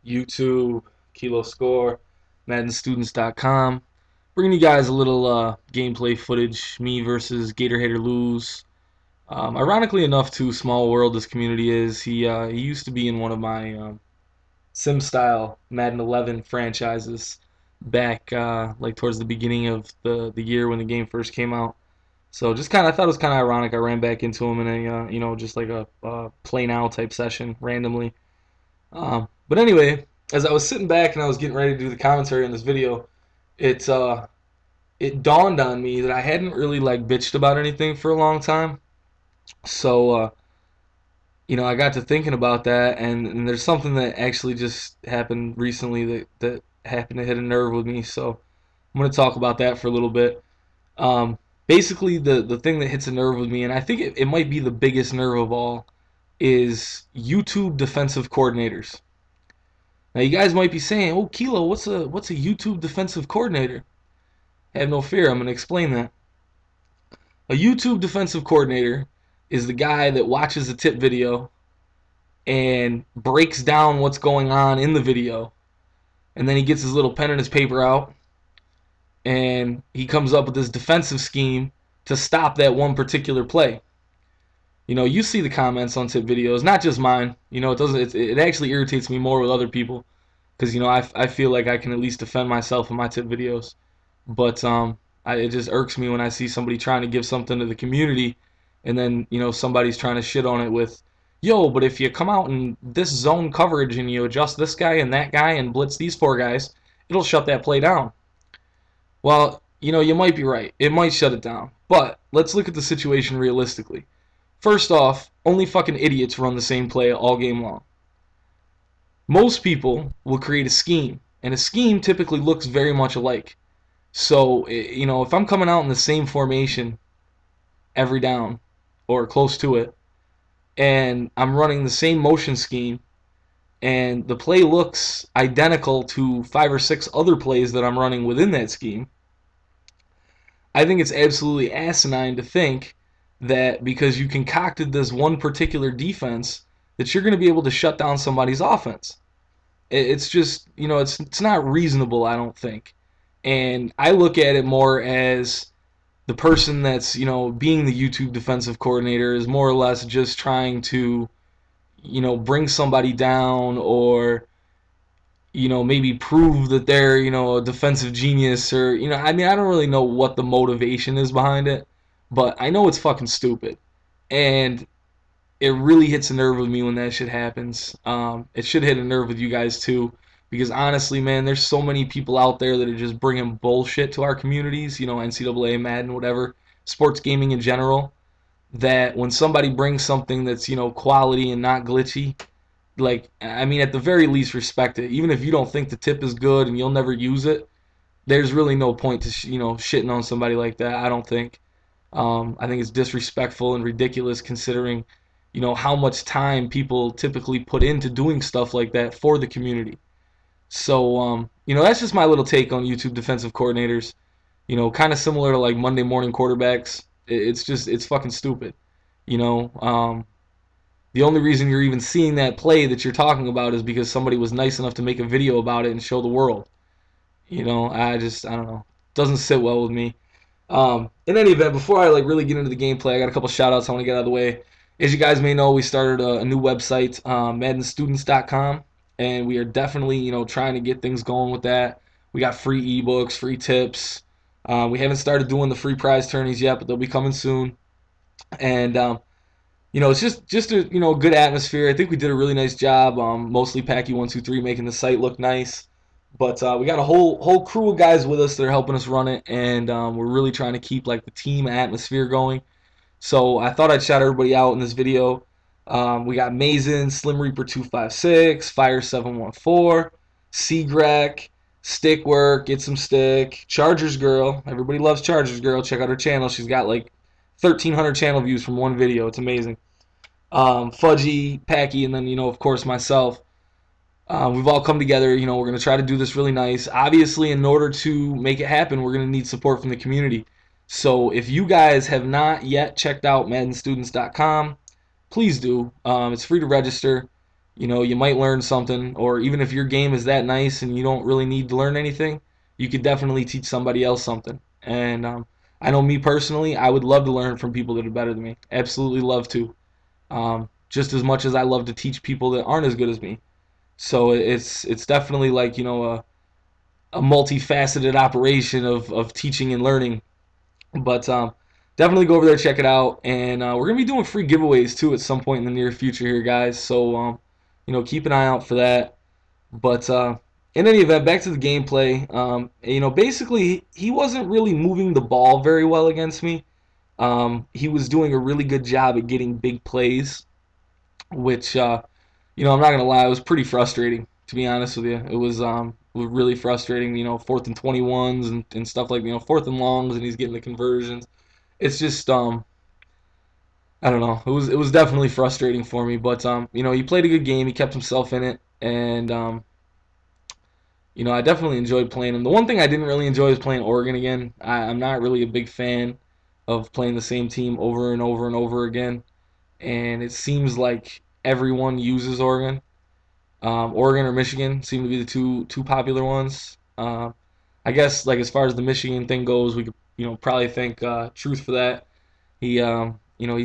YouTube, Kilo Score, MaddenStudents.com. Bringing you guys a little gameplay footage, me versus Gatorhater-Lose. Ironically enough, too, small world this community is. He used to be in one of my sim style Madden 11 franchises back like towards the beginning of the year when the game first came out. So just kind of I thought it was kind of ironic. I ran back into him in a just like a play now type session randomly. But anyway, as I was sitting back and I was getting ready to do the commentary on this video, it it dawned on me that I hadn't really like bitched about anything for a long time. So I got to thinking about that, and there's something that actually just happened recently that happened to hit a nerve with me. So I'm going to talk about that for a little bit. Basically, the thing that hits a nerve with me, and I think it might be the biggest nerve of all, is YouTube defensive coordinators. Now you guys might be saying, "Oh, Kilo, what's a YouTube defensive coordinator?" Have no fear, I'm going to explain that. A YouTube defensive coordinator is the guy that watches a tip video and breaks down what's going on in the video, and then he gets his little pen and his paper out, and he comes up with this defensive scheme to stop that one particular play. You see the comments on tip videos, not just mine. It actually irritates me more with other people because I feel like I can at least defend myself in my tip videos. But it just irks me when I see somebody trying to give something to the community, and then somebody's trying to shit on it with, yo, but if you come out in this zone coverage and you adjust this guy and that guy and blitz these four guys, it'll shut that play down. Well, you might be right. It might shut it down. But let's look at the situation realistically. First off, only fucking idiots run the same play all game long. Most people will create a scheme, and a scheme typically looks very much alike. So, if I'm coming out in the same formation every down, or close to it, and I'm running the same motion scheme, and the play looks identical to 5 or 6 other plays that I'm running within that scheme, I think it's absolutely asinine to think that because you concocted this one particular defense that you're going to be able to shut down somebody's offense. It's just, it's not reasonable, I don't think. And I look at it more as the person that's, being the YouTube defensive coordinator is more or less just trying to, bring somebody down, or, maybe prove that they're, a defensive genius, or, I don't really know what the motivation is behind it, but I know it's fucking stupid. And it really hits a nerve with me when that shit happens. It should hit a nerve with you guys too, because honestly, man, there's so many people out there that are just bringing bullshit to our communities, NCAA, Madden, whatever, sports gaming in general, that when somebody brings something that's, quality and not glitchy, like, at the very least, respect it. Even if you don't think the tip is good and you'll never use it, there's really no point to, shitting on somebody like that, I don't think. I think it's disrespectful and ridiculous considering, how much time people typically put into doing stuff like that for the community. So, that's just my little take on YouTube defensive coordinators. Kind of similar to like Monday morning quarterbacks. It's fucking stupid. The only reason you're even seeing that play that you're talking about is because somebody was nice enough to make a video about it and show the world. I don't know. It doesn't sit well with me. In any event, before I really get into the gameplay, I got a couple shout outs I want to get out of the way. As you guys may know, we started a new website, MaddenStudents.com, and we are definitely trying to get things going with that. We got free ebooks, free tips. We haven't started doing the free prize tourneys yet, but they'll be coming soon. And it's just a good atmosphere. I think we did a really nice job. Mostly Packy123 making the site look nice. But we got a whole crew of guys with us that are helping us run it, and we're really trying to keep the team atmosphere going. So I thought I'd shout everybody out in this video. We got Mazen, Slim Reaper 256, Fire 714, Seagrek, Stickwork, Get Some Stick, Chargers Girl. Everybody loves Chargers Girl. Check out her channel. She's got 1,300 channel views from one video. It's amazing. Fudgy, Packy, and then of course myself. We've all come together. We're going to try to do this really nice. Obviously, in order to make it happen, we're going to need support from the community. So if you guys have not yet checked out MaddenStudents.com, please do. It's free to register. You might learn something, or even if your game is that nice and you don't really need to learn anything, you could definitely teach somebody else something. And I know me personally, I would love to learn from people that are better than me. Absolutely love to. Just as much as I love to teach people that aren't as good as me. So it's definitely like a multifaceted operation of teaching and learning. But definitely go over there, check it out, and we're gonna be doing free giveaways too at some point in the near future here, guys. So keep an eye out for that. But in any event, back to the gameplay. Basically he wasn't really moving the ball very well against me. He was doing a really good job at getting big plays, which I'm not gonna lie, it was pretty frustrating to be honest with you. It was really frustrating. 4th and 21s and stuff like 4th and longs, and he's getting the conversions. It's just I don't know. It was definitely frustrating for me, but he played a good game. He kept himself in it, and I definitely enjoyed playing him. The one thing I didn't really enjoy was playing Oregon again. I'm not really a big fan of playing the same team over and over and over again, and it seems like everyone uses Oregon. Oregon or Michigan seem to be the two popular ones. I guess like as far as the Michigan thing goes, we could probably thank Truth for that. He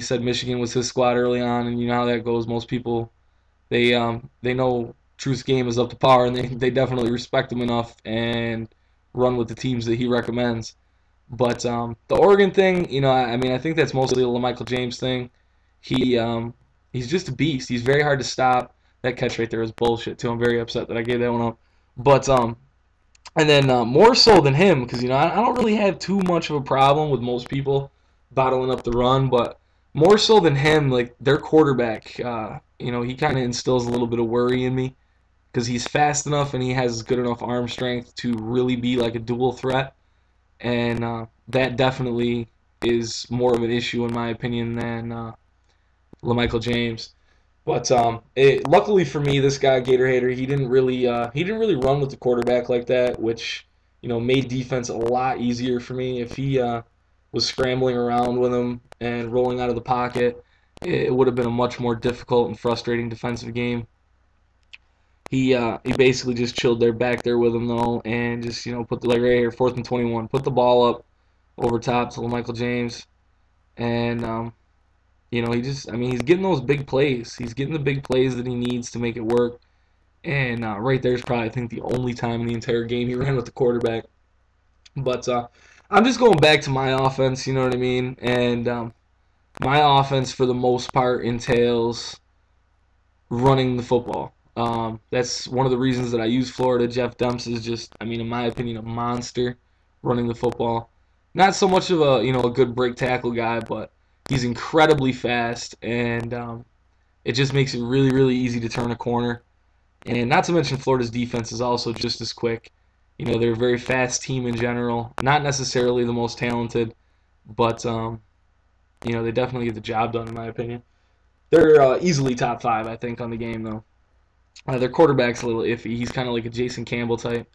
said Michigan was his squad early on, and you know how that goes. Most people they know Truth's game is up to par, and they definitely respect him enough and run with the teams that he recommends. But the Oregon thing, I think that's mostly a LaMichael James thing. He's just a beast. He's very hard to stop. That catch right there was bullshit too. I'm very upset that I gave that one up. But and then more so than him, because I don't really have too much of a problem with most people bottling up the run, but more so than him, like their quarterback, he kind of instills a little bit of worry in me because he's fast enough and he has good enough arm strength to really be like a dual threat, and that definitely is more of an issue in my opinion than LaMichael James. But luckily for me, this guy Gator Hater, he didn't really run with the quarterback like that, which made defense a lot easier for me. If he was scrambling around with him and rolling out of the pocket, it would have been a much more difficult and frustrating defensive game. He basically just chilled there back there with him though, and just put the, like right here, 4th and 21, put the ball up over top to Michael James, and he's getting those big plays. He's getting the big plays that he needs to make it work. And right there is probably, I think, the only time in the entire game he ran with the quarterback. But I'm just going back to my offense, you know what I mean? And my offense, for the most part, entails running the football. That's one of the reasons that I use Florida. Jeff Demps is just, in my opinion, a monster running the football. Not so much of a good break tackle guy, but he's incredibly fast, and it just makes it really, really easy to turn a corner. And not to mention Florida's defense is also just as quick. They're a very fast team in general. Not necessarily the most talented, but they definitely get the job done in my opinion. They're easily top 5, I think, on the game though. Their quarterback's a little iffy. He's kind of like a Jason Campbell type.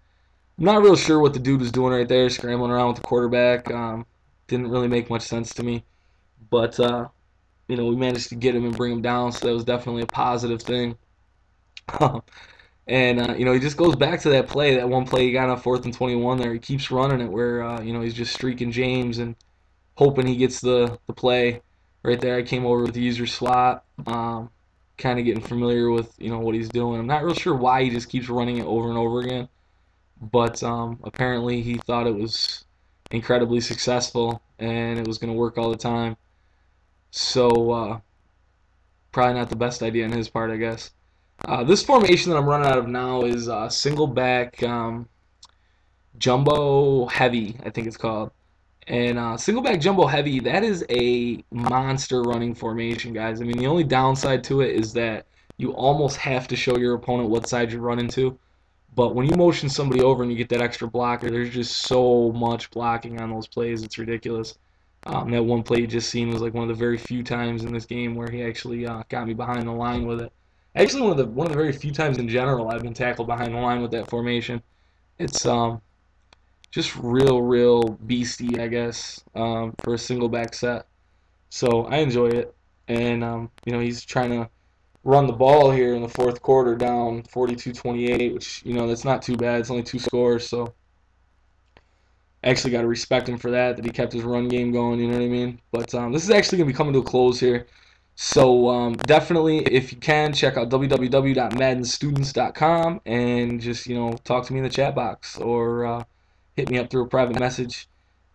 I'm not real sure what the dude was doing right there, scrambling around with the quarterback. Didn't really make much sense to me. But we managed to get him and bring him down, so that was definitely a positive thing. And he just goes back to that play, that one play he got on 4th and 21 there. He keeps running it where he's just streaking James and hoping he gets the play right there. I came over with the user slot, kind of getting familiar with what he's doing. I'm not real sure why he just keeps running it over and over again, but apparently he thought it was incredibly successful and it was going to work all the time. So probably not the best idea on his part, I guess. This formation that I'm running out of now is single back jumbo heavy, I think it's called. And single back jumbo heavy, that is a monster running formation, guys. The only downside to it is that you almost have to show your opponent what side you're running to. But when you motion somebody over and you get that extra blocker, there's just so much blocking on those plays. It's ridiculous. That one play you just seen was like one of the very few times in this game where he actually got me behind the line with it. Actually, one of the very few times in general I've been tackled behind the line with that formation. It's just real beastie, I guess, for a single back set. So I enjoy it, and he's trying to run the ball here in the fourth quarter, down 42-28, which, that's not too bad. It's only 2 scores, so actually got to respect him for that he kept his run game going, you know what I mean? But this is actually going to be coming to a close here. So definitely, if you can, check out www.maddenstudents.com and just, talk to me in the chat box or hit me up through a private message.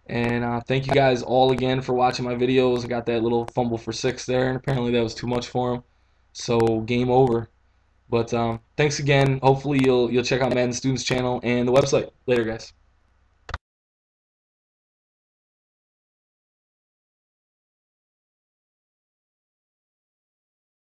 And thank you guys all again for watching my videos. I got that little fumble for 6 there, and apparently that was too much for him. So game over. But thanks again. Hopefully you'll check out Madden Students channel and the website. Later, guys.